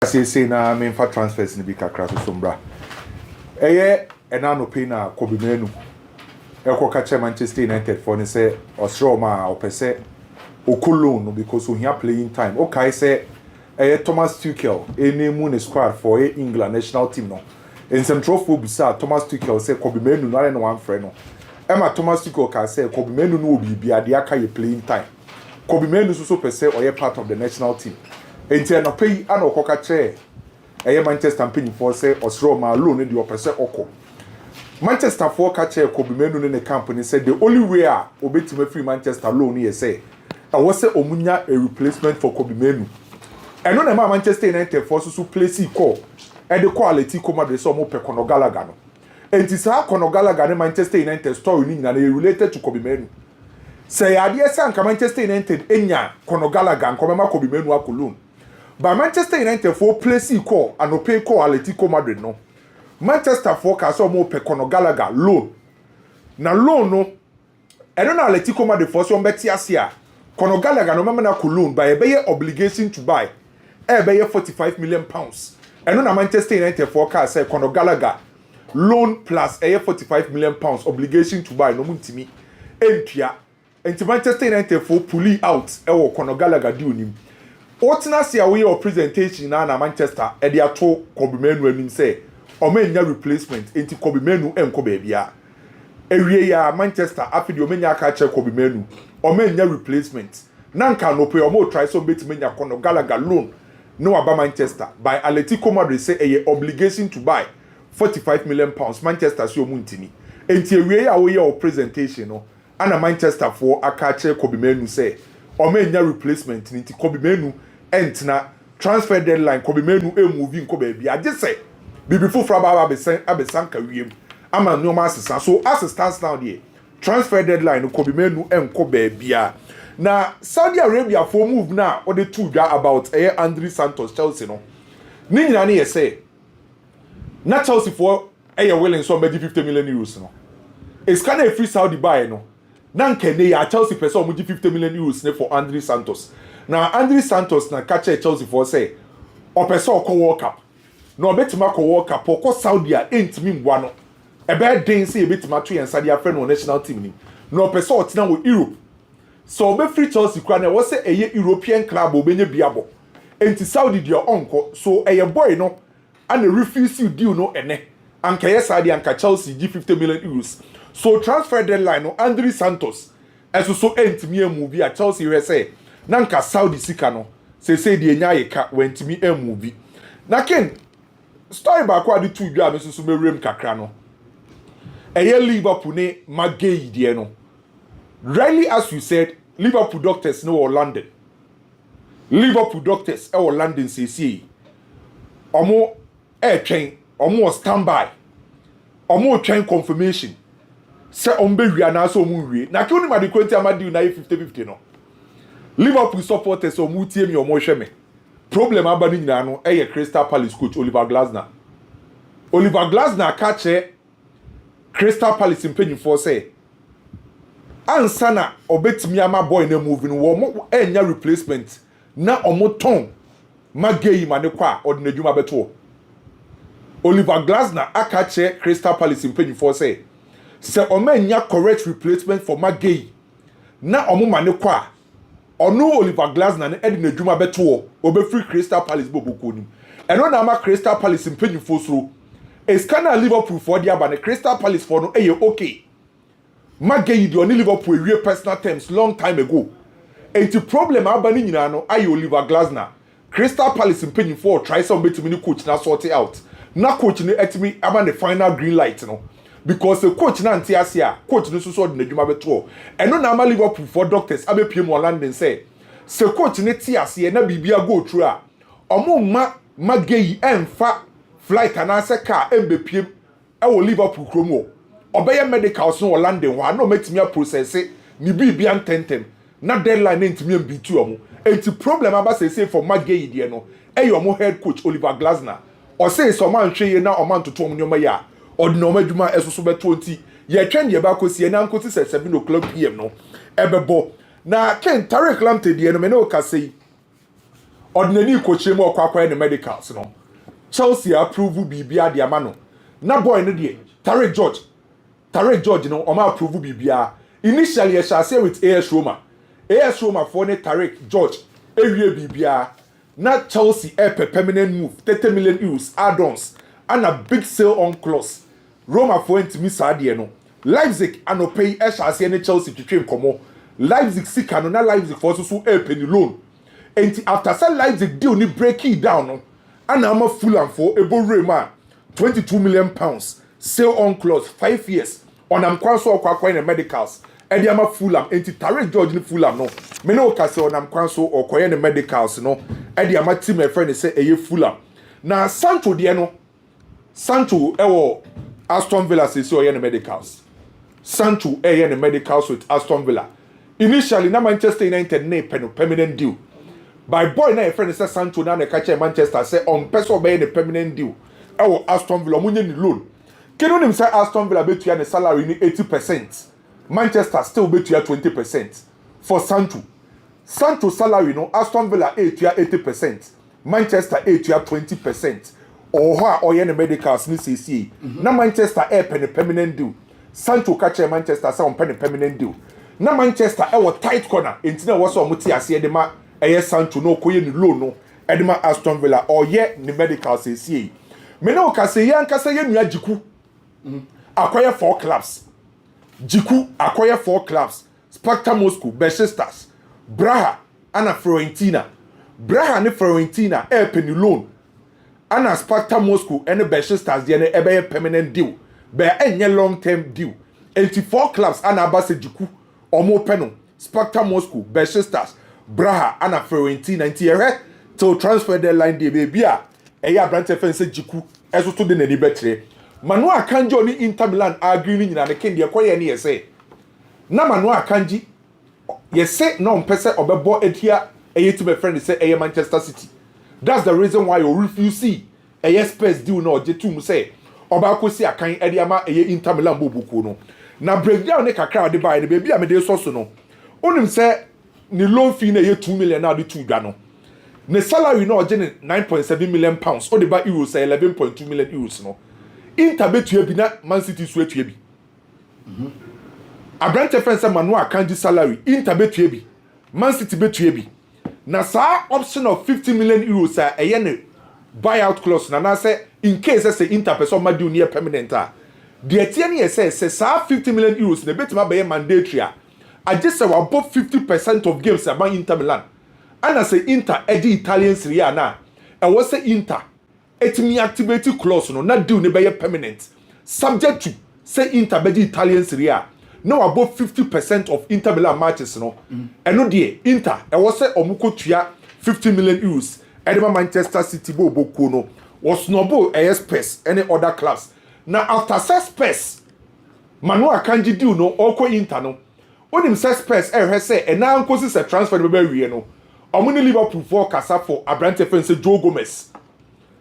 say na me fa transfers ni bi kakra so sombra eye enano pay na Kobe Menu eko ka Manchester United for ni say osro ma opese okulon because we here playing time okay say Thomas Tuchel enemu ne squad for England national team no in central bisa Thomas Tuchel say Kobe Menu no na one friend no Emma Thomas Tuchel can say Kobe Menu no be ade aka ye playing time Kobe Menu so pese or part of the national team enti na pay ana okoka che Manchester mpany for say osro ma loan de opese oko Manchester for ka che Kobe Menu ne company said the only way obetime free Manchester loan here say I was say omunya a replacement for Kobe Menu eno na ma Manchester United for so place call e de quality come Madrid so mo pe Conor Gallagher no enti sa Conor Gallagher ne Manchester United story ni na related to Kobe Menu say ade san ka Manchester United enya Conor Gallagher nkoma Kobe Menu akolon but Manchester United for place call and no pay call Atletico Madrid no Manchester for ka so mo pe Conor Gallagher loan na loan no eno na Atletico Madrid for so mbeti asia Conor Gallagher no mama na loan by a obligation to buy be 45 million pounds eno na Manchester United for ka say Conor Gallagher loan plus 45 million pounds obligation to buy no muntimi entua enti Manchester United for pull out wo Conor Gallagher deal nim Otina see away your presentation na Manchester e dey ato Kobe Menu anim say o menya replacement enti Kobe Menu enko ba bia ewie ya Manchester afidi o menya aka che Kobe Menu o menya replacement na nka no pe o mo try so beti menya Conor Gallagher loan no aba Manchester by Atletico Madrid say a obligation to buy 45 million pounds Manchester so muntini enti ewie ya we your presentation no ana Manchester for aka che Kobe Menu say o menya replacement enti Kobe Menu entina transfer deadline Kobe Menu move nko ba bia je say bibi fufra ba abesan ka wiem ama no ma asesa so assistance now there transfer deadline Kobe Menu enko ba bia na Saudi Arabia for move na or the two about Andre Santos Chelsea no ni nyina na say na Chelsea for willing so be 50 million euros no it's kind of free Saudi buy no na nkene ya Chelsea person mo 50 million euros ne for Andre Santos na Andre Santos na catch Chelsea for say o person ko World Cup no betima ko World Cup ko Saudi a entimi mbwa no ebe den say betima to yen Saudi afre no national team ni no person otina wo Europe so be free Chelsea kra na wo say eye European club obenye biabo enti Saudi dia onko so eye boy no and refuse you deal no ene anka yes Saudi anka Chelsea give 50 million euros so transfer deadline no Andre Santos eso so entimi move a Chelsea we say nanka Saudi sika no say de enya yeka wentimi move na ken story back kwa di two dwa me so merem kakra no eye Liverpool ne magay die no really as you said Liverpool doctors no or London Liverpool doctors or London say omo train omo standby omo train confirmation say ombe wi na so omo wi na kuni ma di kwenti amadi na 50-50 no Liverpool supporters omo tie mi omo hwe me problem aba ni nyina no Crystal Palace coach Oliver Glasner catch Crystal Palace mpany for say ansa na obetimi ama boy na move no wo enya replacement na omoton magay ma ne kwa odinadwuma beto Oliver Glasner akache Crystal Palace mpany for say omenya correct replacement for magay na omuma ne kwa ono Oliver Glasner ne edinadwuma beto obefree Crystal Palace boboko nim eno na ama Crystal Palace mpany for so eskana Liverpool for dia ba ne Crystal Palace for no okay Magay di oni Liverpool real personal terms long time ago. Enti problem abani nyina no ayi Oliver Glasner. Crystal Palace mpany for try some betimi ni coach na sort it out. Na coach ni etimi aba the final green light no. Because the coach na anti asia, coach no so de adwuma beto. Eno na ama Liverpool for doctors abepiem London say coach ni ti asia na bibia go through a. Omo Magay emfa flight anase car embepiem e wo Liverpool kromo. Obey medical so London wa no metimi process ni bibia ntentem na deadline ntimi ambitu omo enti problem aba say for Magay die no omo head coach Oliver Glasner o say so man hweye na o man toto omo nyoma ya odinoma adwuma esoso beto nti ye twen ye ba kosi na nkoti 7 p.m. no ebebo na Ken Tarek Lamptey die no me no ka sei ordinary coach mo kwakwa in the medicals no Chelsea approve bibia de ama no na boy no de Tarek George no o ma approve bibia initially I shall say with AS Roma for ne Tarek George ewie bibia na Chelsea permanent move 30 million euros add-ons and a big sale on clause Roma for ntimi saade no Leipzig anopay shall say ne Chelsea twetwe nkomo Leipzig sika no na Leipzig for so penny loan enti after say Leipzig deal ni break it down no ana ama Fulham for ebo rema 22 million pounds sale on clause 5 years on am kwanso okwa in the medicals e dey ama Fulham enti Tarek George ni Fulham no me no ka say on am kwanso okwa in the medicals no e dey ama team e friend say eye Fulham na Sancho de no Sancho ewo Aston Villa say so in the medicals Sancho in the medicals with Aston Villa initially na Manchester United na permanent deal by boy na friend say Sancho na na catch Manchester say on person obey the permanent deal ewo Aston Villa munye ni loan kenu nim say Aston Villa betua ne salary ni 80% Manchester still betua 20% for Sancho salary no Aston Villa betua 80% Manchester betua 20% or ho or ye medicals ni CC na Manchester pen permanent deal Sancho catch Manchester say on pen permanent deal na Manchester ewo tight corner entina wo so omuti ase de ma eye Sancho no koye ni loan no e de ma Aston Villa or ye ni medicals CC me no ka say yan ka say ye nua Jiku acquire 4 clubs Jiku acquire 4 clubs Sparta Moscow Besiktas Braha and Fiorentina Braha ne Fiorentina penny loan and Sparta Moscow and Besiktas dey ebe permanent deal be enye long term deal 84 clubs and abase Jiku omo peno Sparta Moscow Besiktas Braha and Fiorentina nti till transfer deadline dey be bia eya branch fence Jiku eso to de nani betre Manu Akanji oni Inter Milan agree ni nyina ne ken de koye ne yese na Manu Akanji yese no mpese obebo etia eyetu my friend say eye Manchester City. That's the reason why you refuse see eye Spurs deal no jetum say oba kosi akan ede ama eye Inter Milan bobuku no na breakdown ne kakra de buy ne be bia me de so no onim say ni loan fee na eye 2 million na de 2 dwa no ne salary no oje ne 9.7 million pounds o de ba euros 11.2 million euros no Inter betua bi na Man City so etua bi. Abrante friend say Manu Akanji salary Inter betua bi. Man City betua bi. Na sa option of 50 million euros eye ne buyout clause na say in case say Inter person ma do near permanent the tie ne say sa 50 million euros na betima be mandatory I just say above 50% of games about Inter Milan. And I say Inter edi Italian Serie A na e was say Inter etimi activate clause no na deal ne be permanent subject to say Inter be Italian Serie A no above 50% of Inter Milan matches no eno de Inter e was say omukotua 50 million euros edema Manchester City bo boku no was no Spurs any other clubs na after Spurs Manu Akanji deal no oko Inter no onim Spurs say ena nkosi se transfer be wie no omuni Liverpool for kasa for Abrante fence Joe Gomez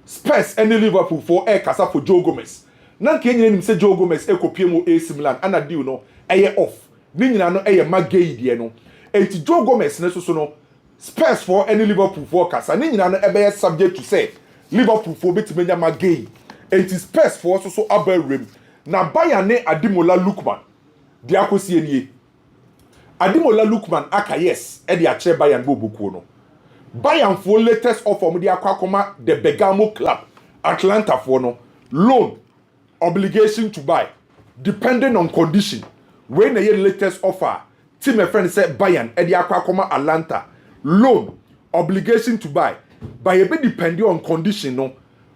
Spurs and Liverpool for kasa for Joe Gomez. Na nke nyina nim se Joe Gomez kopie mo AC Milan ana deal no off. Ni nyina no magei die no. Enti Joe Gomez ne so no Spurs for any Liverpool for kasa ni nyina no subject to say Liverpool for betimenya magei. Enti Spurs for so abarem. Na Bayern ne Ademola Lookman. Di akosi enie. Ademola Lookman aka yes e de ache Bayern bobuku no. Bayern for latest offer mo di akwakoma the Bergamo club Atlanta for no loan obligation to buy depending on condition when the latest offer team a friend said Bayern e di akwakoma Atlanta loan obligation to buy a bit depending on condition no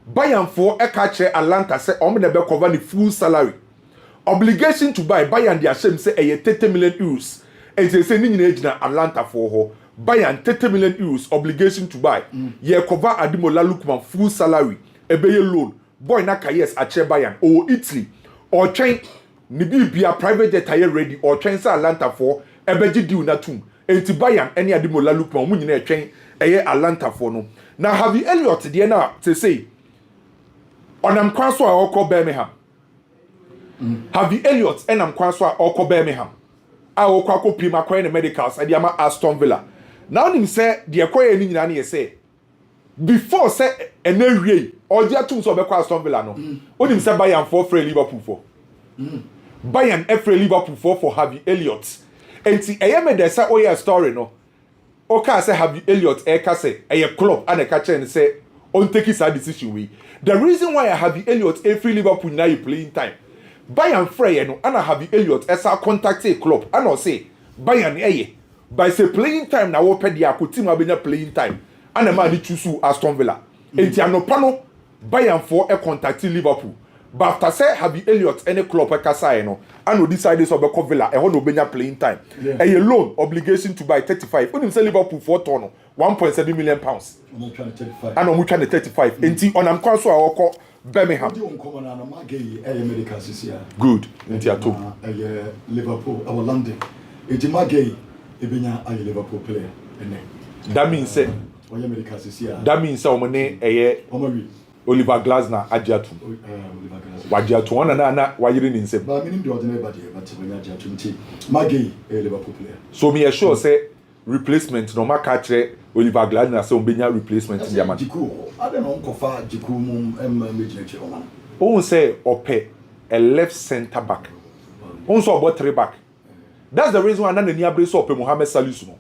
Bayern for e ka che Atlanta say o me be cover the full salary obligation to buy Bayern dia shame say e 30 million euros and say ni nyina ejina Atlanta for ho Bayern 30 million euros obligation to buy. Ye cover Ademola Lookman full salary. Ebeye loan. Boy na yes ache Bayern or Italy or train ni be a private jet aye ready or train sa Atlanta for ebeji deal na tum. Enti Bayern any Ademola Lookman mu nyina train eye Atlanta for no. Now Harvey Elliott dey na to say onam kwanso a okọ Birmingham. Harvey Elliott enam kwanso a okọ Birmingham. A okọ akọ pima kwa ne medicals ade ama Aston Villa. Now him say the acquire ni nyina na say before say enewie odia tum so obekwa Aston Villa no onim say Bayern for free Liverpool for Bayern free Liverpool for Harvey Elliott enti eyeme dey say oya story no oka say Harvey Elliott ka say eye club and ka chen say on take his decision we the reason why Harvey Elliott free Liverpool now you playing time Bayern free no and Harvey Elliott esa contact a club and say Bayern by say playing time na wo pedi akoti ma benya playing time and man dey choose Aston Villa enti anopa no Bayern for contact Liverpool but after say Harvey Elliott any club ka say no and decide so be Villa e ho no benya playing time a loan obligation to buy 35 when him say Liverpool for ton 1.7 million pounds I'm trying to 35 and I'm trying to 35 enti on am kwaso a woko Birmingham good enti ato Liverpool our London enti magay ebenya a Liverpool player that means say that means say omone Oliver Glasner ajiatu wajiatu ona na wayiri ni nsem ba minim de ordinary body but when ajiatu nti magay Liverpool player so me sure say replacement no maka kire Oliver Glasner say ombenya replacement in Germany jiku I don't know kofa jiku mum mejineche ona who say ope a left center back who so about 3 back that's the reason why na ni abre so ope Mohamed Salisu no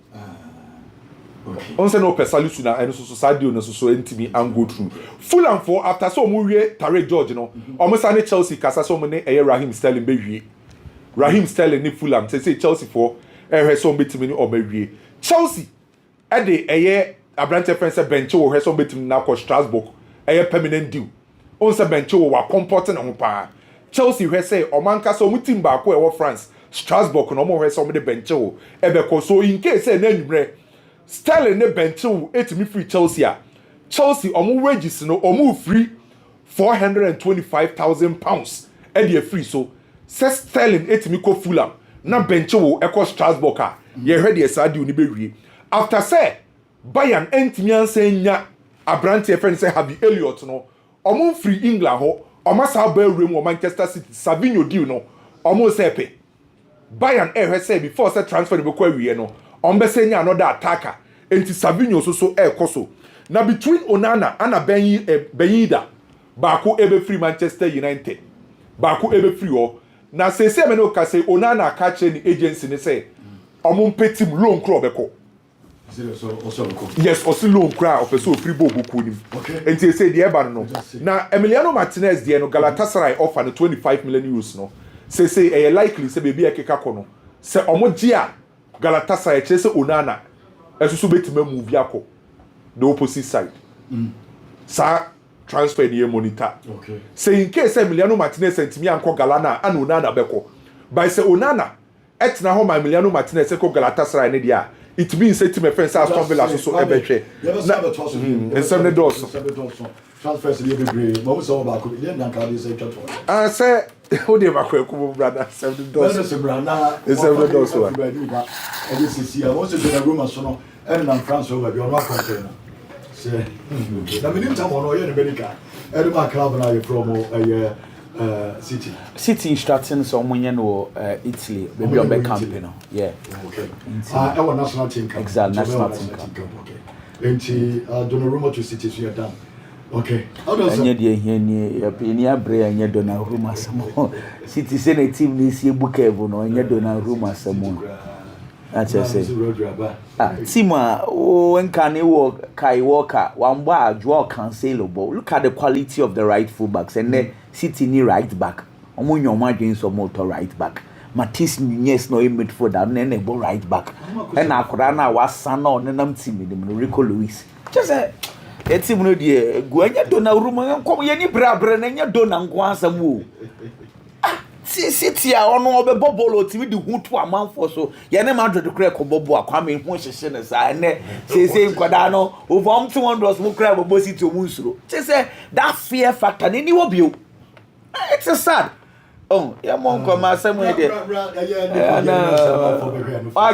okay on say no ope Salisu na eno so sadio no so ntimi and go through Fulham for after so mo wie Tare George no o mo sa ne Chelsea kasa so mo ne Raheem Sterling be wie Raheem Sterling ni Fulham say Chelsea for so betimi ni o be wie Chelsea e de Abrante friend say bench wo hwe so betimi na ko Strasbourg permanent deal on say bench wo wa comporting ho pa Chelsea hwe say o manka so mu team ba ko e wo France Strasbourg no mo hwe so mo de bench wo e be ko so in case say na nwure Sterling ne bench wo etimi free Chelsea Chelsea omo wages no omo free £425,000 e de free so say Sterling etimi ko Fulham na bench wo e ko Strasbourg a ye hwe de sadi oni be wie after say Bayern entimi ansenya Abrante friend say Harvey Elliott no omo free England ho omo sa ba ewrem wo Manchester City Savinho deal no omo say pe Bayern hwe say before say transfer be kwa wie no omo be senya another attacker enti Savinho so koso na between Onana and Benyida baako ebe free Manchester United baako ebe free ho na say me no ka say Onana ka che ni agency ne say omo mpetim loan club beko yes also loan cry of so free bobo kunim and they say the eba no na Emiliano Martinez the no Galatasaray offer no 25 million euros no say likely say baby ekeka kono say omo gia Galatasaray che say Onana esusu betima move yako the opposite side sa transfer the monitor okay say in case Emiliano Martinez sentimi anko Galana and Onana beko by say Onana etna ho Emiliano Martinez ko Galatasaray ne dia it means say to my friends Aston Villa so ebetwe na ensem doors transfers dey be great mo so ba ko ile nkan dey say twatwo say who dey ba ko brother ensem doors ensem doors so e dey see I want to do the room so no and na France over be on my content say na minim time on oye ne benika e dey ba club na you from City starting so munye no Italy maybe on back campaign no yeah okay our national team camp exact national team camp okay enti Donnarumma to City so you done okay how does anya dey here ni abre anya Donnarumma samo City say na team ni si ebuka ebu no anya Donnarumma samo that's say team when can you Kai Walker one bar draw cancelable look at the quality of the right fullbacks and then City ni right back omo nyoma dwen so motor right back Matisse Nunez no midfielder na na bo right back and akora na wasa na onenam team ni Rico Lewis just say e team no dey go anya Donnarumma nkom ye ni brabre na anya Donna nko asam o City a ono obebo bolo timi di hutu amanfo so ye ne Madrid kra kobobo akwame hu hyehye ne sa ne say nkwada no over 200 mo kra bobo City o munsuro just say that fear factor ni wo bio it's a sad oh ya mon ko ma asem e de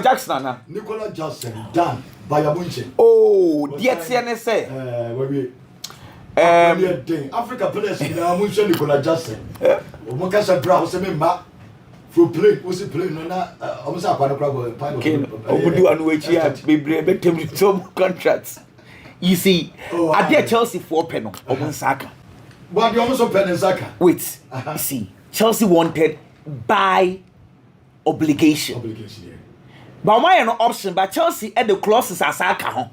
Jackson na Nicola Jackson done by Munchen oh die tie ne say Africa players na Munchen Nicola Jackson o mo ka sa bra o se me ma for play o se play no na o mo sa pa no kra go o mu di anu echi a bebre betem tom contracts You see, I dare Chelsea for pen on Saka. But you also pen in Saka. Wait, you see, Chelsea wanted by obligation. But why an option? But Chelsea had the clauses as Saka.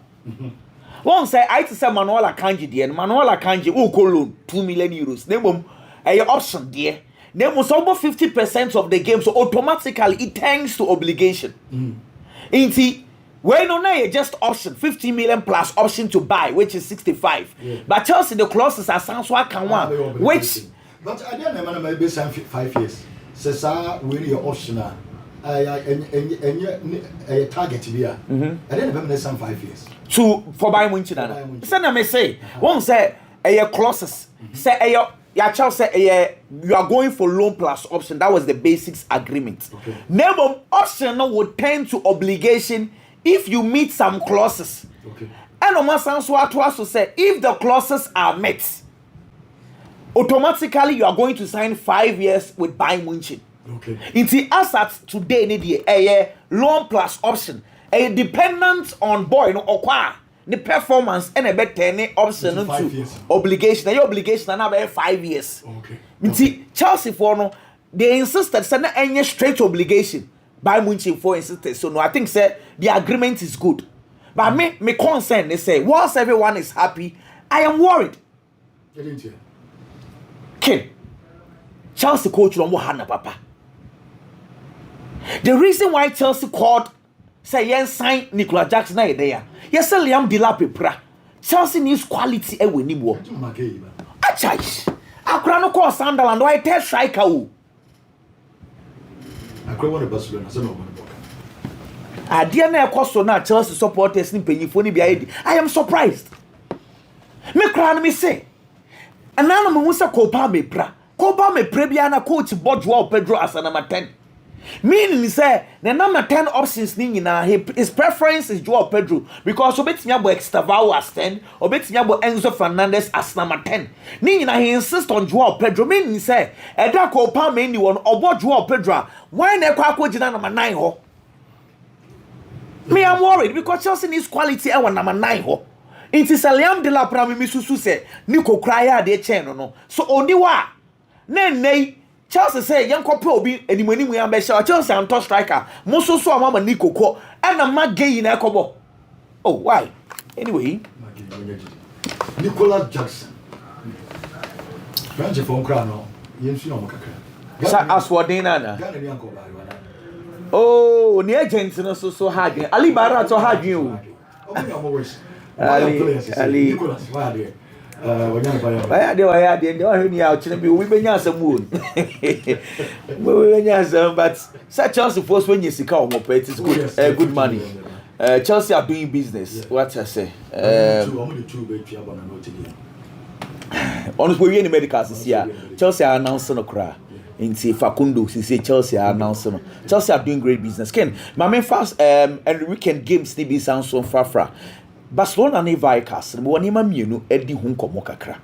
One say I to say Manuel Akanji there, Manuel Akanji who call loan 2 million euros. Name a option there. Then was over 50% of the game, so automatically it turns to obligation. Inti, when on just option 50 million plus option to buy, which is 65. Yeah. But Chelsea the clauses are Sanswa Kanwa, which. But I didn't know maybe 5 years. Says when your option a target here. I didn't remember some 5 years. For buying Winchina. Send me say, one say a clauses, say a Chelsea say you are going for loan plus option. That was the basics agreement. Okay. Never option would tend to obligation if you meet some clauses. Okay. And on my sense, what was to say, if the clauses are met, automatically you are going to sign 5 years with Bayern Munich. Okay. It's the assets today need a loan plus option, a dependent on boy no okwa the performance and a better any option to obligation. The obligation and about 5 years. Okay. It's Chelsea for no they insisted send any straight obligation. Bayern Munich for insisted. So no, I think say the agreement is good. But me concern they say once everyone is happy, I am worried. Get into it. Okay. Chelsea coach no hana papa. The reason why Chelsea called say yen sign Nicolas Jackson na there. Yes, Liam Delap. Chelsea needs quality e we ni wo. Achai. Akra no call Sunderland why tell striker o. Akra won Barcelona so no money. Adia na ekoso na Chelsea supporters ni penyifo ni bia edi. I am surprised. Me kra no me say. Anana me hu say Copa me pra bia na coach Joao Pedro as number 10. Meaning say the number 10 options ni nyina his preference is Joao Pedro because obetinya bo Extravao as 10, obetinya bo Enzo Fernandez as number 10. Ni nyina he insist on Joao Pedro meaning say eda Copa me ni won obo Joao Pedro why na kwa akogina number 9 ho. Me am worried because Chelsea needs quality e won number 9 ho. Inti Liam Delap me susu say Nico Kraya de chen no so oniwa nei Chelsea say young couple obi enimoni mu ambassador Chelsea am top striker muso so amama Nico ko and na magay na ekobo. Oh why anyway Nicolas Jackson French phone cra no yensu no kakra sa aswodina na oh ni agent no so hard Ali Bara to hard you Ali why they don't hear out we benya some moon we benya some but such Chelsea force when you see come it is good good money. Chelsea are doing business. What I say honestly we in the medicals this year Chelsea are announcing a cry into Facundo say Chelsea are announcing Chelsea are doing great business. Ken my main fast and weekend games be sound so far Barcelona ne Barca'S no woni ma mienu edi hu nkomo kakra.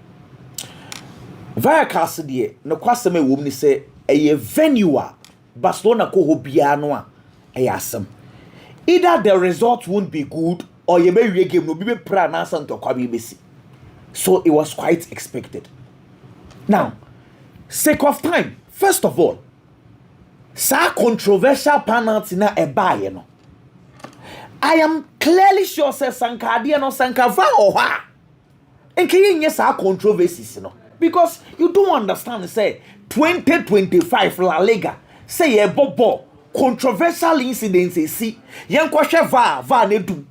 Barca'S de no kwasem e wom ni se eye venue a Barcelona ko ho bia no a eye asem. Either the result won't be good or ye be wie game no bi be pra na san to kwa bi besi. So it was quite expected. Now, sake of time, first of all, sa controversial penalty na e bae no. I am clearly sure say Sankadi no Sankava or ha. And can you say controversies, you know? Because you don't understand, say 2025 La Liga, say a bobo controversial incidents, see, young question va ne do.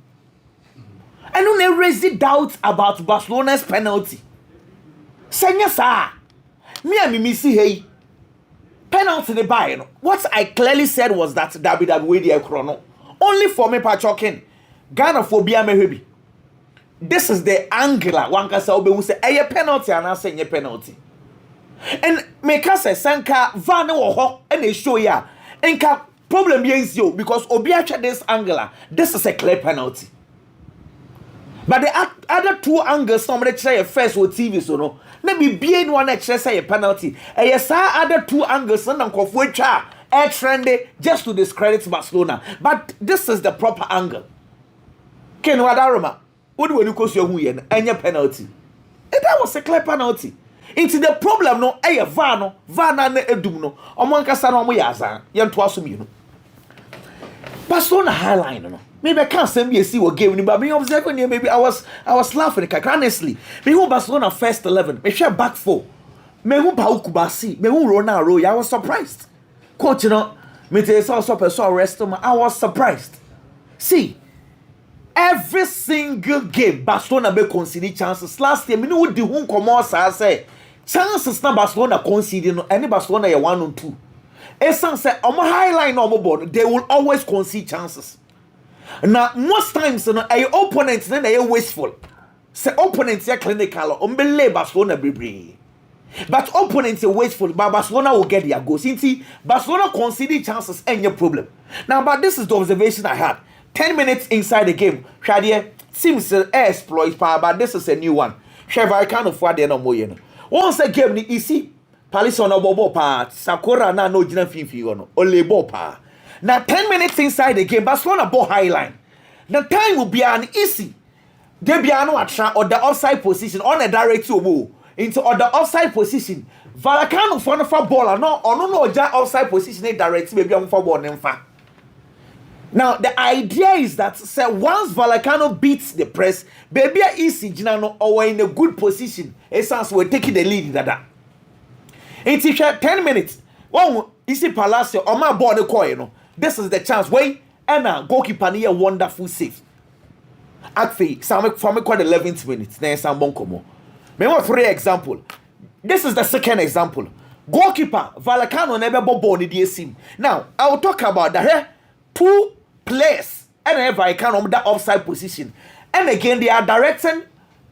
I don't raise doubts about Barcelona's penalty. Say yes, sir. Me and me see hey. Penalty the buy. What I clearly said was that WWE chrono. Only for me pachokin Ghana phobia mehebi. This is the angle one can say obe say a penalty and I say penalty. And make us say Sanka van wo ho and they show ya. Enka problem is you because obi acha this angle. This is a clear penalty. But the other two angles somebody try first with TV so no. Na be bien one extra say a penalty. And yes other two angles na nkofo atwa trendy just to discredit Barcelona. But this is the proper angle. Ken Wadaroma. what when you cause your win and penalty. And that was a clear penalty. Into the problem no VAR na edum no. Omo nkasa no omo yaza. Ye nto aso mi no. Barcelona highline no. Maybe I can't send me a see what game but me observing maybe I was laughing honestly. Me who Barcelona first 11, me share back 4. Me who Pau Kubasi, me who Ronaldo, I was surprised. Coach, you know, me tell you so rest of I was surprised. See, every single game Barcelona be conceding chances. Last year, me know the who come out say chances na Barcelona conceding no any Barcelona 1 and 2. Esan say on my highline no board, they will always concede chances. Now most times no opponents then they wasteful. Say opponents are clinical umbele Barcelona bebre. But opponents are wasteful, but Barcelona will get their goals. See, Barcelona conceding chances ain't your problem. Now, but this is the observation I had. 10 minutes inside the game, Shadia seems to exploit power, but this is a new one. Chef, I can't afford no more. Once the game, you see, Palisson or Bobo part, Sakura na no Jina Finfi, or Lebo pa. Now 10 minutes inside the game, Barcelona ball high line. The time will be an easy. They be an attract or the offside position on a direct to into the offside position. Vallecano for the ball no offside position direct maybe on for ball nemfa. Now the idea is that say once Vallecano beats the press, baby easy Ginano or in a good position. Essence we're taking the lead in that. It's 10 minutes. One easy Palacio on my ball the coin. This is the chance. Wait, and goalkeeper near wonderful save. Actually, some from quite 11th minutes. Then some bonkomo. Remember 3 example. This is the second example. Goalkeeper Vallecano never ball in the sim. Now I will talk about that. 2 players and Vallecano on that offside position. And again they are directing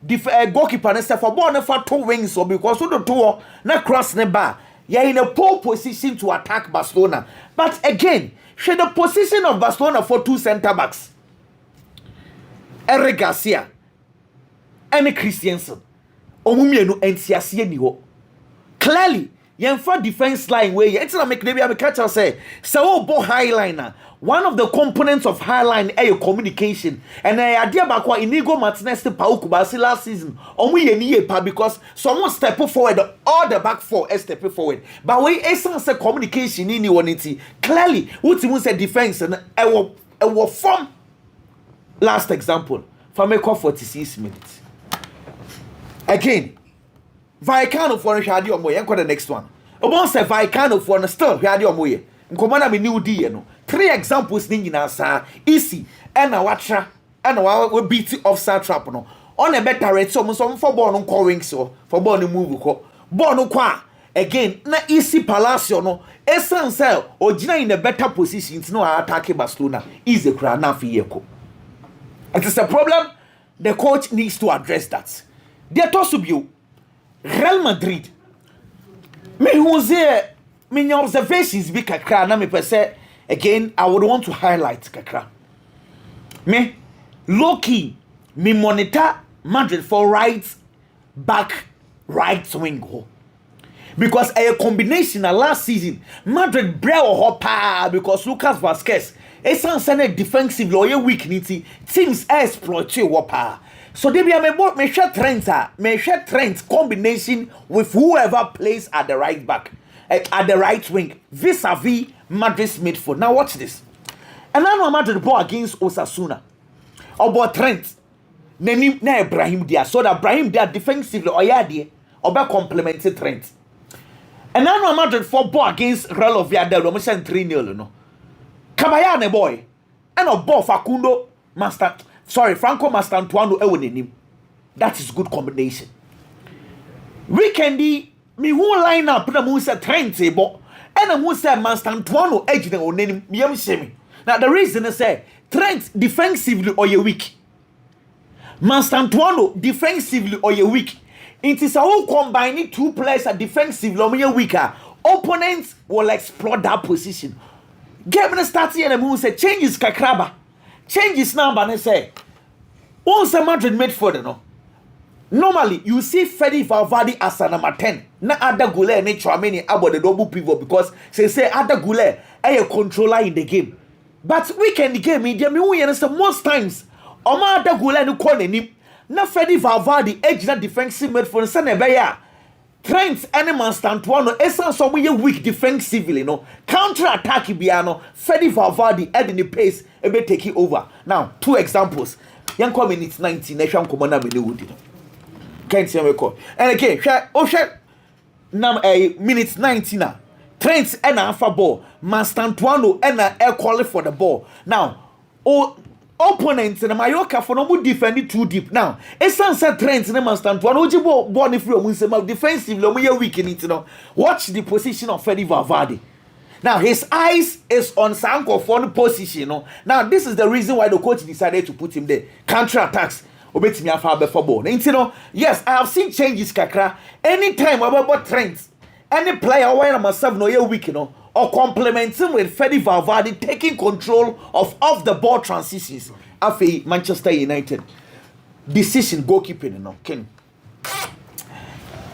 the goalkeeper and for ball for 2 wings or because of the 2 na cross the bar. You're in a poor position to attack Barcelona. But again, should the position of Barcelona for 2 center backs. Eric Garcia and Christiansen. Omumienu entiasie ni ho. Clearly, for defense line where it's not make maybe I catch us say so bo high liner. One of the components of high line is communication. And I idea back what Inigo Martinez to Pau Kubasi last season. Because someone step forward, all the back 4 step forward. But when essence communication in unity, clearly what you say defense and I will form. Last example, for me 46 minutes. Again, Vallecano for Shadi Omoye, the next one. Obon say Vallecano for still Shadi Omoye. Nkomana me new D no. 3 examples ni nyina sa easy and na watra and we beat offside trap no. On a better rate so for ball no call wings so for ball no move ko. Ball no kwa again na easy Palacio no. Esan say ogina in a better position to no attack Barcelona. Easy kra na fi yeko. It is a problem the coach needs to address that. There to be Real Madrid. Me who say me observations be kakra na me per se again I would want to highlight kakra. Me low key me monitor Madrid for right back right wing ho. Because a combination last season Madrid brew hopa because Lucas Vazquez essentially defensive lawyer weakness teams exploit hopa. So they be me share Trent combination with whoever plays at the right back, at the right wing, vis-a-vis Madrid's midfield. Now watch this. And I know Madrid ball against Osasuna. About Trent. Na Ibrahim Diaz. So that Ibrahim Diaz defensively oyadi oba complemented Trent. And I know Madrid for ball against Real Oviedo. We mention 3-0 no. Kabayane boy. And a ball Facundo Franco Mastantuano ewenenim. That is good combination. Weekendi me who line up na mu say Trent bo and mu say Mastantuano ejine onenim me yam shemi. Now the reason is say Trent defensively or you weak. Mastantuano defensively or you weak. It is a whole combining 2 players are defensively or you weaker. Opponents will explore that position. Game starting and mu say changes kakraba. Changes number and say once a Madrid midfielder no. Normally you see Freddy Valverde as a number 10. Na Ada Goulet and Chouameni about the double pivot because say Ada Goulet a controller in the game. But weekend game media me we understand most times Oma Ada Goulet no call him na Freddy Valverde ejina defensive midfield se na be ya Trent and Manstantuano esan so we weak defensively no counter attack bia no Freddy Valverde at the pace e be take it over. Now 2 examples. Yan come minutes 90 na hwan komo na me ne wodi no. Can't see me call. And again, hwe nam minutes 90 na Trent and alpha ball Manstantuano and call for the ball. Now opponents in Mallorca for no defend too deep. Now, it's sunset Trent and Manstantuano. Oji ball if you want defensively, we are weak in it. Watch the position of Freddy Valverde. Now, his eyes is on Sanko for the position. Now, this is the reason why the coach decided to put him there. Counter attacks. Obey me after before ball. Yes, I have seen changes, Kakra. Anytime about Trent, any player where myself no you weak, or complementing with Freddy Valverde taking control of off-the-ball transitions. After Manchester United. Decision goalkeeping, Ken.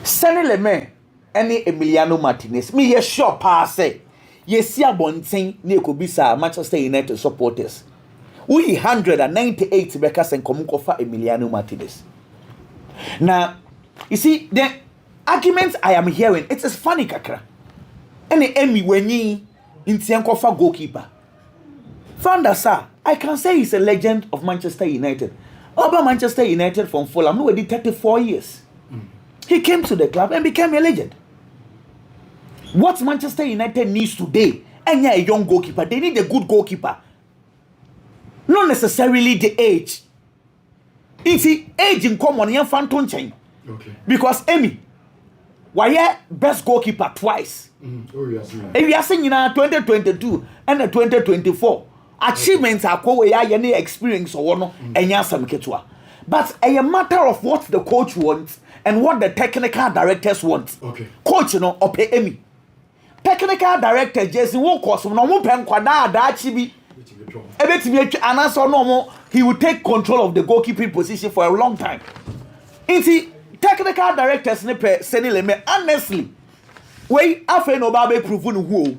Sene Leme, any Emiliano Martinez. Me yes sure pass say. Yes, ya bonting ne kubisa Manchester United supporters. We 198 because and come for Emiliano Martinez. Now, you see the arguments I am hearing. It is funny, Kakra. Any Emmy Weni in Tiankofa goalkeeper. Founder, sir, I can say he's a legend of Manchester United. Over Manchester United from Fulham, who did 34 years. He came to the club and became a legend. What Manchester United needs today, and a young goalkeeper, they need a good goalkeeper. Not necessarily the age. It's the age in common, young phantom chain. Okay. Because Emmy, why best goalkeeper twice? Oh, yes. If you are saying 2022 and 2024 achievements are called any experience or one and yasam ketua. But a matter of what the coach wants and what the technical directors want. Okay. Coach, or pay Emmy. Technical director Jason won't cost no more pen quada da chibi. And as normal, he will take control of the goalkeeping position for a long time. It's technical directors Senileme honestly. Wey afa no ba be prove no hu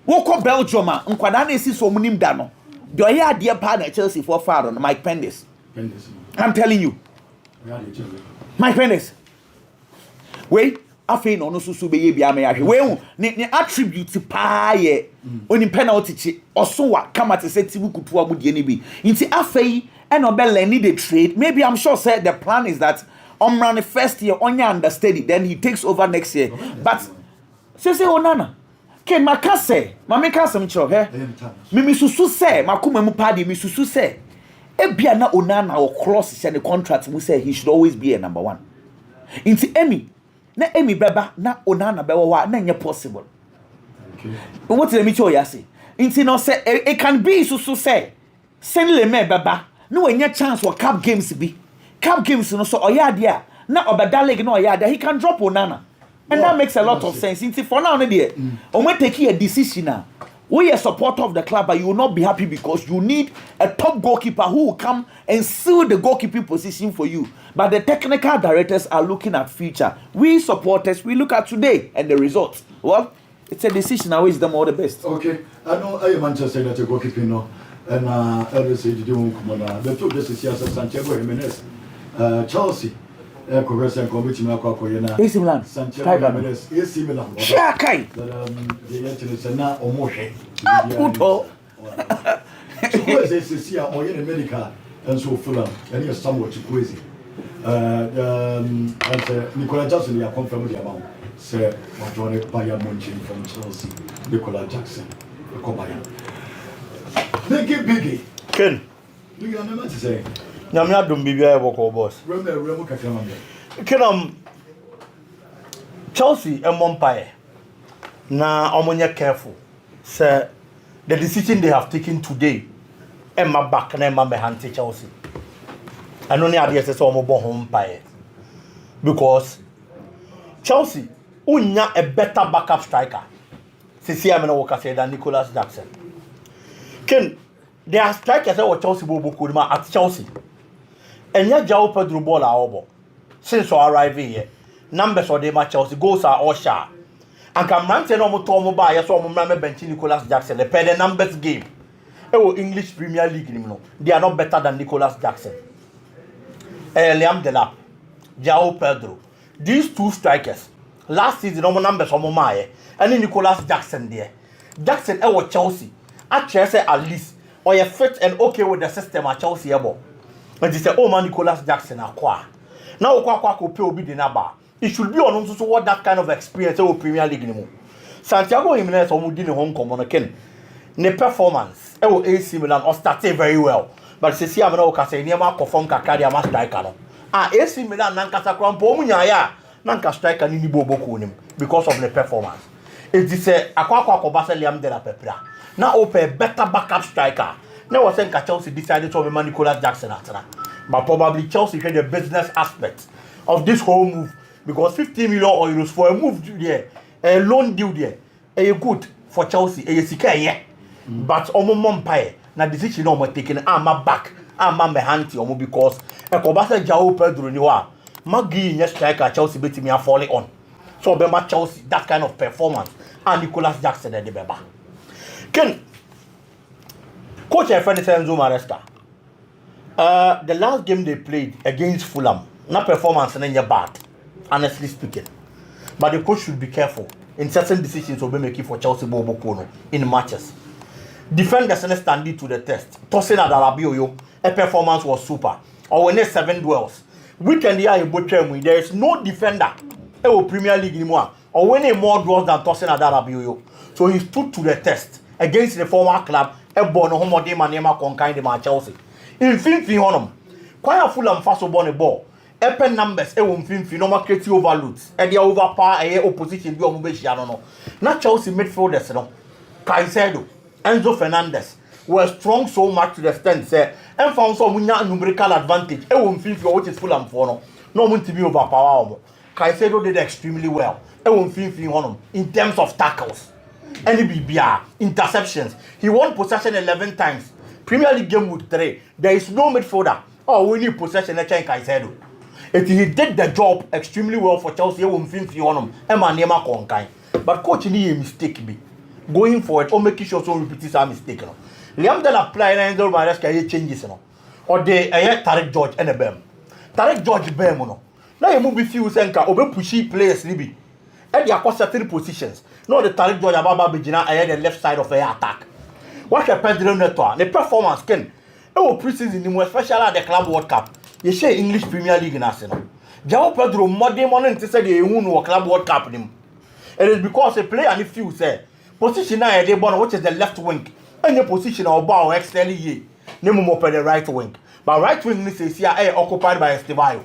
wo ko Belgium nkwada na esi so munim da no de oye ade pa na Chelsea for far on Mike Pendes. I'm telling you Mike Pendes wey afa no susu be ye bia me ahwe wey ne attribute pa ye oni penalty chi oso wa kama te se tibu kutu amudie ne bi nti afa yi e no be learn the trade. Maybe I'm sure said the plan is that run the first year on your understudy, then he takes over next year. But say Onana, Ken Makase, Mamika some cho, eh? Mimi susu say, Makuma Mupadi, mi susu say, Ebia na Onana or clauses and the contract we say he should always be a number 1. Into Emmy, na Emmy Beba, na Onana Bewa, na possible. Okay. What did me show ya say? Into no say it can be susu say, send le me Beba, no any chance for cup games be. Cup games no so oya na obeda league no oya he can drop Onana and that makes a lot of sense. Since for now there when taking a decision now we are supporter of the club but you will not be happy because you need a top goalkeeper who will come and seal the goalkeeping position for you. But the technical directors are looking at future. We supporters we look at today and the results. Well, it's a decision. I wish them all the best. Okay, I know I Manchester United goalkeeping no and ever say you don't come on the two this is Santiago Jimenez. Chelsea, Correction Committee Macacoyana, AC Milan, Santiago Jimenez, AC Milan. Shakai. The answer is now or more. Puto. So, who is this here or in America and so Fulham, and you're somewhat crazy. And Nicola Jackson, you are confirmed the amount. Sir, Madrid Bayern Munich from Chelsea, Nicola Jackson, the Cobayan. Make it biggie. Ken. You got nothing to say. Namna dum bibia e boko boss. Remember kakramande. Kenam Chelsea e Mompae. Na omonye careful. Say the decision they have taken today e ma back na e ma behante Chelsea. I know ni ade say so omo bo Mompae. Because Chelsea unya a better backup striker. Sisi amena wo kase than Nicolas Jackson. Ken they are strikers that Chelsea bo boko at Chelsea. And yet, João Pedro ball are over. Since we arrive here, numbers for them at Chelsea goals are all sharp. And can man say no more Tomo by so remember bench Nicolas Jackson. They play the numbers game. Oh, English Premier League, they are not better than Nicolas Jackson. Liam Delap, João Pedro. These two strikers, last season, no numbers on Momaye, and then Nicholas Jackson there. Jackson, Chelsea. Actually, say at least, or you fit and okay with the system at Chelsea. And they say, oh man, Nicholas Jackson acquire. Now, Kwako will be the number. It should be on to what that kind of experience in Premier League anymore. Santiago Jimenez or Mudini Hong Kong on a ne performance, AC Milan or started very well. But see, I'm not saying near Marco from Kakadia must striker. AC Milan Nankasa Crampo Munya, Nanka striker Nini Bobo because of the performance. It is a Aqua Baseliam de la Pepra. Now open better backup striker. Now was saying Chelsea decided to have Nicholas Jackson after. But probably Chelsea had the business aspect of this whole move because 50 million euros for a move there, a loan deal there, a good for Chelsea, a CK, but Omo Pie, na decision on taking my back, my handy or because a Cobasa João Pedro Niwa, Maggie, yes, striker Chelsea beat me and falling on. So, Bema Chelsea, that kind of performance, and Nicholas Jackson and the Beba. Ken, coach, I find Enzo Maresca. The last game they played against Fulham, not performance and then bad, honestly speaking. But the coach should be careful in certain decisions will be making for Chelsea Bobo Kono in matches. Defenders stand to the test. Tosin Adarabioyo, a performance was super. Or when 7 duels. Weekend here there is no defender in Premier League anymore. Or winning more duels than Tosin Adarabioyo. So he stood to the test against the former club. Ebono Homode Manema Konkai de Chelsea. In Finfi Honum, quite a full and fast born a ball. Epen numbers, Finfi, no market overloads, and the overpower a opposition do Mubeshiano. Not Chelsea midfielders, no. Caicedo, Enzo Fernandez were strong so much to the extent, say, and found some numerical advantage. Finfi, which is full and for no one to be overpower. Caicedo did extremely well. Finfi Honum in terms of tackles. NBBR, interceptions. He won possession 11 times. Premier League game with 3. There is no midfielder. Oh, we need possession. Caicedo. He did the job extremely well for Chelsea. But coach need a mistake be going forward or making sure so repeat this mistake. Liam Delap apply and Enzo Maresca changes. Or they Tarek George and a Bem. Tarek George Bem. Now you move with you Senka or pushy players. Libby. And they are certain positions. No, the Tarek George Ababa Bijina ahead the left side of the attack. What a Pedro Neto, the performance can. Oh, preseason, especially at the Club World Cup. You share English Premier League in Arsenal. João Pedro, modern morning to say they won a Club World Cup. It is because a player and if you say position now they born which is the left wing, and your position or bow XLE, name more the right wing. But right wing is here occupied by Estevayo.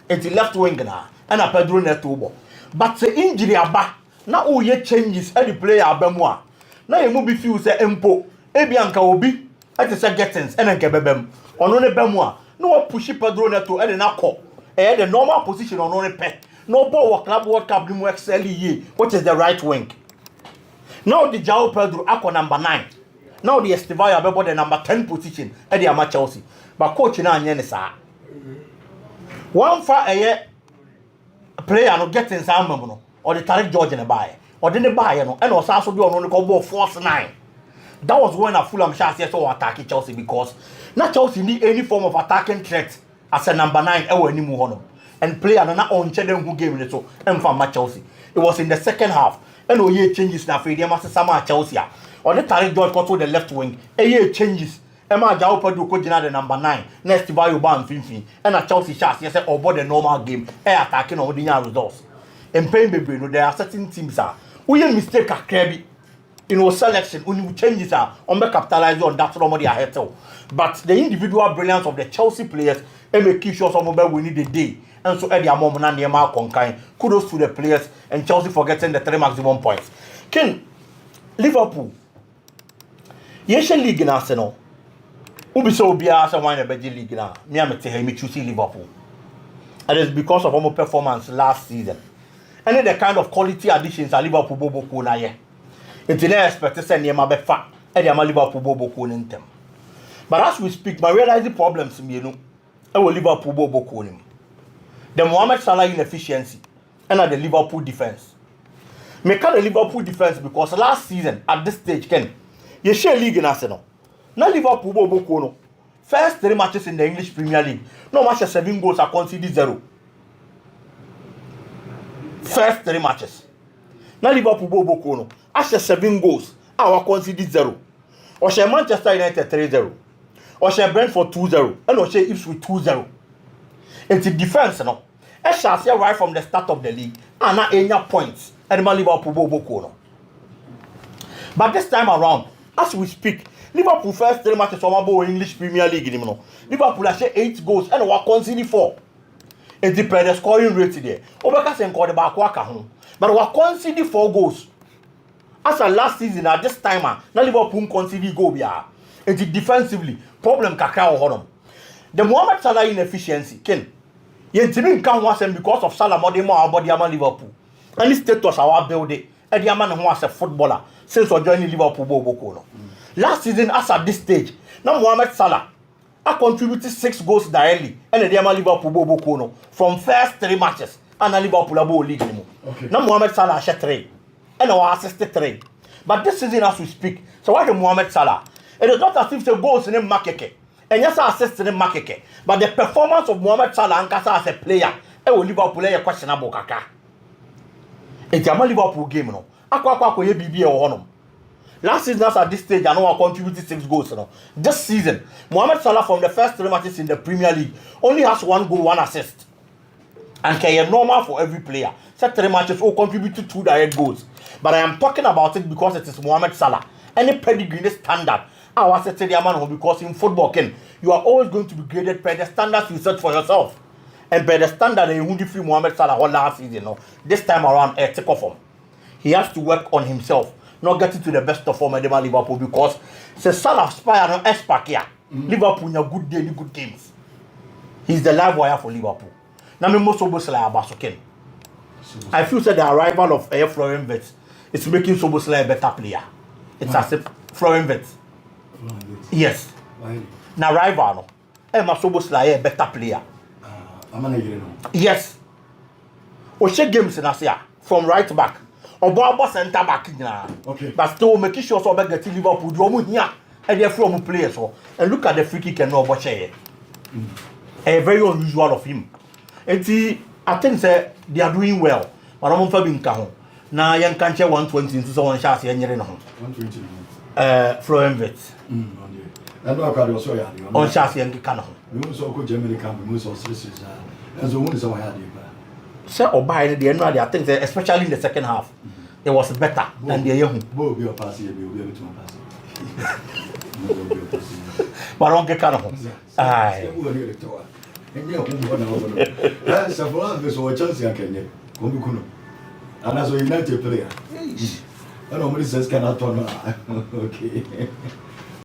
It's the left wing now, and a Pedro Neto. But the injury about now all your changes any player Bemwa. Now you move if you say Empo, Ebianka Obi, I just say Gettins, and Kebem, on only Bemwa. No pushy Pedro Neto and an accord. The normal position on only pet. No ball Club World Cup Limo XLE, which is the right wing. Now the João Pedro Aqua number 9. Now the Estevayo about the number 10 position at the Ama Chelsea. But coach na Yenisa. One for a player no getting some or the Tarek George in a buy. Or didn't buy and was also doing on the combo force 9. That was when a Fulham chance to attack Chelsea because not Chelsea need any form of attacking threat as a number 9 anymore. And play another on Chedden who game it and from Chelsea. It was in the second half. And no year changes now for the Master Sama Chelsea. Or the Tarek George control the left wing. A year changes. Emma João Pedro could the number 9. Next to buy Ban Finfi. And a Chelsea chance yes or board the normal game. Air attacking ordinary results. And paying baby, there are certain teams are. We mistake a Kirby. Selection when you changes are on the capitalize on that somebody ahead. But the individual brilliance of the Chelsea players and making sure some of we need the day. And so Eddie Amon and Neymar Konkai. Kudos to the players and Chelsea for getting the 3 maximum points. Ken Liverpool. Yesha League in Arsenal. Ubi so be as a wine a Belgian league now. Me am me choose Liverpool. And it's because of our performance last season. And then the kind of quality additions at Liverpool Bobo Kuna ye. It's in expect to send Yama Befa and Yama Liverpool Bobo Kuna in them. But as we speak, I realize the problems in you know. I will Liverpool Bobo Kuna. The Mohamed Salah inefficiency and at the Liverpool defense. Make the Liverpool defense because last season at this stage, Ken, you share league in Arsenal. Now Liverpool Bobo Kono. first 3 matches in the English Premier League, no match 7 goals are conceded 0. First 3 matches. Now Liverpool Bobo no. After 7 goals, our conceded 0. Or share Manchester United 3-0. Or share Brentford 2-0. And or share Ipswich 2-0. It's a defense no. I shall say right from the start of the league, and not any points. And Liverpool Bobo no. But this time around, as we speak, Liverpool first 3 matches from our English Premier League. Liverpool has 8 goals and we conceded 4. It depends the scoring rate there. Obeka say call the back home. But we conceded 4 goals. As a last season at this time, now Liverpool conceded goal bia. It defensively problem kakra o the Mohamed Salah inefficiency ken. Yentimi nkan ho asem because of Salah more body ama Liverpool. And this status our build it. E dey man ho as a footballer since we joining Liverpool Boko no. Last season as at this stage, now Mohamed Salah I contributed 6 goals directly and the Liverpool Boko no from first 3 matches and Liverpool abo league anymore. Okay. Now Mohamed Salah shot 3 and our assisted 3. But this season as we speak, so why the Mohamed Salah? It is not as if the goals in the market and yes assist in the market, but the performance of Mohamed Salah and Kasa as a player, it will Liverpool a questionable kaka. It's a Liverpool game no. Akwa ye BB or honum. Last season at this stage, I know I contributed 6 goals. This season, Mohamed Salah from the first 3 matches in the Premier League only has 1 goal, 1 assist. And can normal for every player. Set 3 matches all contributed 2 direct goals. But I am talking about it because it is Mohamed Salah. Any pedigree standard. I was a man because in football, you are always going to be graded by the standards you set for yourself. And by the standard you won't free Mohamed Salah last season. This time around, take off him. He has to work on himself. Not getting to the best of form at Liverpool because c'est Salah aspire no expert here. Liverpool in a good day, good games. He's the live wire for Liverpool. Now me most Soboslai Abasoken. I feel that the arrival of Florian Wirtz is making Soboslai a better player. It's as if Florian Wirtz. Yes. Now rival no. My Soboslai a better player. Yes. Oche games in Asia from right back. Obo center back okay. But still making sure so get Liverpool do omo here and they from players so and look at the free kick and no Obo share. A very unusual of him. And I think say they are doing well. But I'm for being ho. Na yan kan che 120 into so one chance yan yere no ho. 120. Florian Wirtz. And no ka do so ya. On chance yan kan ho. We so ko Germany camp we so serious. And so we so ya dey. Say Obai the end I think especially in the second half it was better than the young. Bo be pass here be to pass. But on get kind of aye. And you that's a one so Chelsea can kuno. And as a United player. And nobody says cannot turn okay.